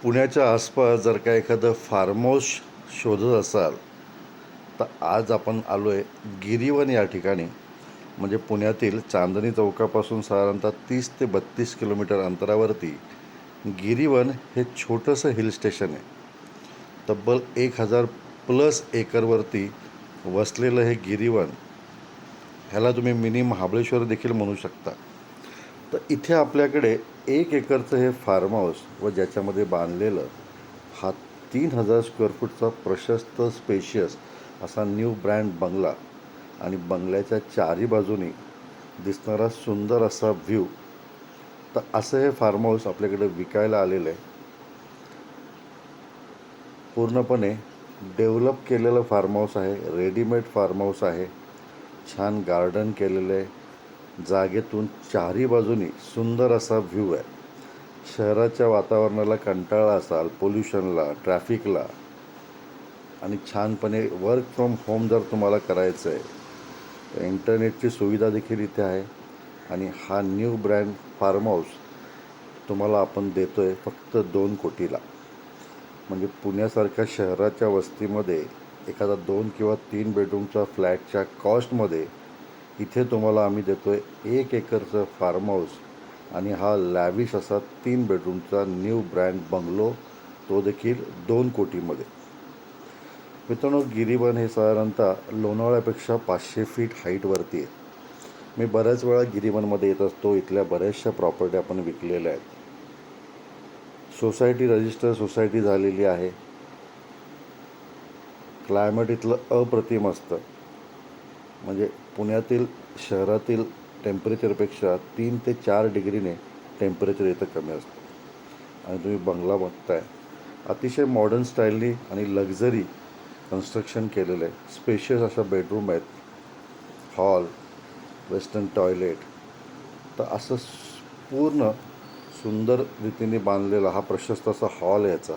पुण्याच्या आसपास जर का एखादं फार्म हाऊस शोधत असाल तर आज आपण आलो आहे गिरीवन या ठिकाणी. म्हणजे पुण्यातील चांदणी चौकापासून साधारणतः 30 ते 32 किलोमीटर अंतरावरती गिरीवन हे छोटंसं हिल स्टेशन आहे. तब्बल 1000+ एकरवरती वसलेलं हे गिरीवन, ह्याला तुम्ही मिनी महाबळेश्वर देखील म्हणू शकता. तर इथे आपल्याकडे 1 एकरचं हे फार्म हाऊस व ज्याच्यामध्ये बांधलेलं हा 3000 स्क्वेअर फूटचा प्रशस्त स्पेशियस असा न्यू ब्रँड बंगला आणि बंगल्याच्या चारी बाजूनी दिसणारा सुंदर असा व्ह्यू. तर असं हे फार्म हाऊस आपल्याकडे विकायला आलेलं आहे. पूर्णपणे डेव्हलप केलेलं फार्म हाऊस आहे, रेडीमेड फार्म हाऊस आहे. छान गार्डन केलेलं आहे. जागेतून चारी बाजूनी सुंदर असा व्ह्यू आहे. शहराच्या वातावरणाला कंटाळा असाल, पोल्युशनला, ट्रॅफिकला, आणि छानपणे वर्क फ्रॉम होम जर तुम्हाला करायचं आहे तर इंटरनेटची सुविधा देखील इथे आहे. आणि हा न्यू ब्रँड फार्म हाऊस तुम्हाला आपण देतो आहे फक्त 2 कोटीला. म्हणजे पुण्यासारख्या शहराच्या वस्तीमध्ये एखादा 2 किंवा 3 बेडरूमचा फ्लॅटच्या कॉस्टमध्ये इथे तुम्हाला आम्ही देतो आहे 1 एकरचं फार्म हाऊस आणि हा लॅविश असा 3 बेडरूमचा न्यू ब्रँड बंगलो, तो देखील 2 कोटीमध्ये. मित्रांनो, गिरीवन हे साधारणतः लोणावळ्यापेक्षा 500 फीट हाईटवरती आहे. मी बऱ्याच वेळा गिरीवनमध्ये येत असतो. इथल्या बऱ्याचशा प्रॉपर्टी आपण विकलेल्या आहेत. सोसायटी रजिस्टर सोसायटी झालेली आहे. क्लायमेट इथलं अप्रतिम असतं. म्हणजे पुण्यातील शहरातील टेम्परेचरपेक्षा 3 ते 4 डिग्रीने टेम्परेचर इथं कमी असतं. आणि तुम्ही बंगला बघताय, अतिशय मॉडर्न स्टाईलनी आणि लक्झरी कन्स्ट्रक्शन केलेलं आहे. स्पेशियस अशा बेडरूम आहेत, हॉल, वेस्टर्न टॉयलेट. तर असं पूर्ण सुंदर रीतीने बांधलेला हा प्रशस्त असा हॉल आहे याचा.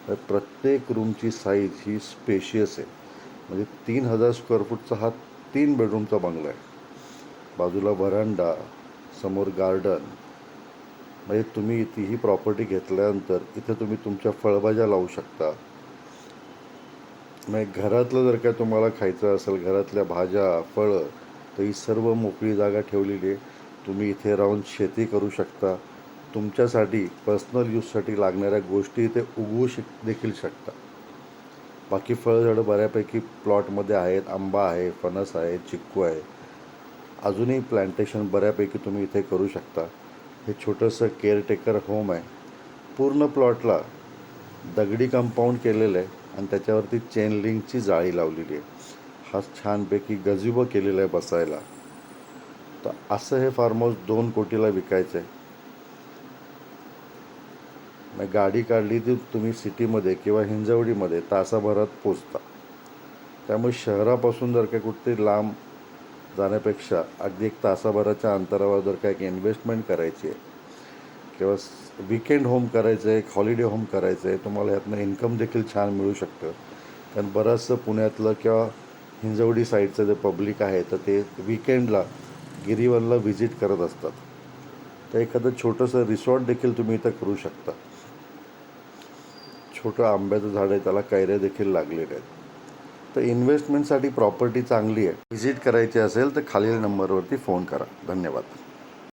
तर प्रत्येक रूमची साईज ही स्पेशियस आहे. म्हणजे 3000 स्क्वेअर फूटचा हा 3 बेडरूमचा बंगला आहे. बाजूला व्हरांडा, समोर गार्डन. म्हणजे तुम्ही इथे ही प्रॉपर्टी घेतल्यानंतर इथे तुम्ही तुमच्या फळभाज्या लावू शकता. म्हणजे घरातलं जर काय तुम्हाला खायचं असेल, घरातल्या भाज्या, फळं, तर ही सर्व मोकळी जागा ठेवलेली आहे. तुम्ही इथे राहून शेती करू शकता. तुमच्यासाठी पर्सनल यूजसाठी लागणाऱ्या गोष्टी इथे उगवू देखील शकता. बाकी फळझाडं बऱ्यापैकी प्लॉटमध्ये आहेत. आंबा आहे, फणस आहे, चिक्कू आहे. अजूनही प्लांटेशन बऱ्यापैकी तुम्ही इथे करू शकता. हे छोटंसं केअरटेकर होम आहे. पूर्ण प्लॉटला दगडी कंपाऊंड केलेलं आहे आणि त्याच्यावरती चेन लिंकची जाळी लावलेली आहे. हा छानपैकी गजिबो केलेला आहे बसायला. तर असं हे फार्म हाऊस 2 कोटीला विकायचं आहे. मग गाडी काढली की तुम्ही सिटीमध्ये किंवा हिंजवडीमध्ये तासाभरात पोचता. त्यामुळे शहरापासून जर काही कुठेतरी लांब जाण्यापेक्षा अगदी 1 तासाभराच्या अंतरावर जर काही इन्व्हेस्टमेंट करायची आहे किंवा विकेंड होम करायचं आहे, हॉलिडे होम करायचं आहे, तुम्हाला ह्यातनं इन्कम देखील छान मिळू शकतं. कारण बरंचसं पुण्यातलं किंवा हिंजवडी साईडचं जे पब्लिक आहे तर ते विकेंडला गिरीवनला व्हिजिट करत असतात. तर एखादं छोटंसं रिसॉर्ट देखील तुम्ही इथं करू शकता. छोटं आंब्याचं झाड आहे, त्याला कैऱ्या देखील लागलेल्या आहेत. तर इन्व्हेस्टमेंटसाठी प्रॉपर्टी चांगली आहे. व्हिजिट करायची असेल तर खालील नंबरवरती फोन करा. धन्यवाद.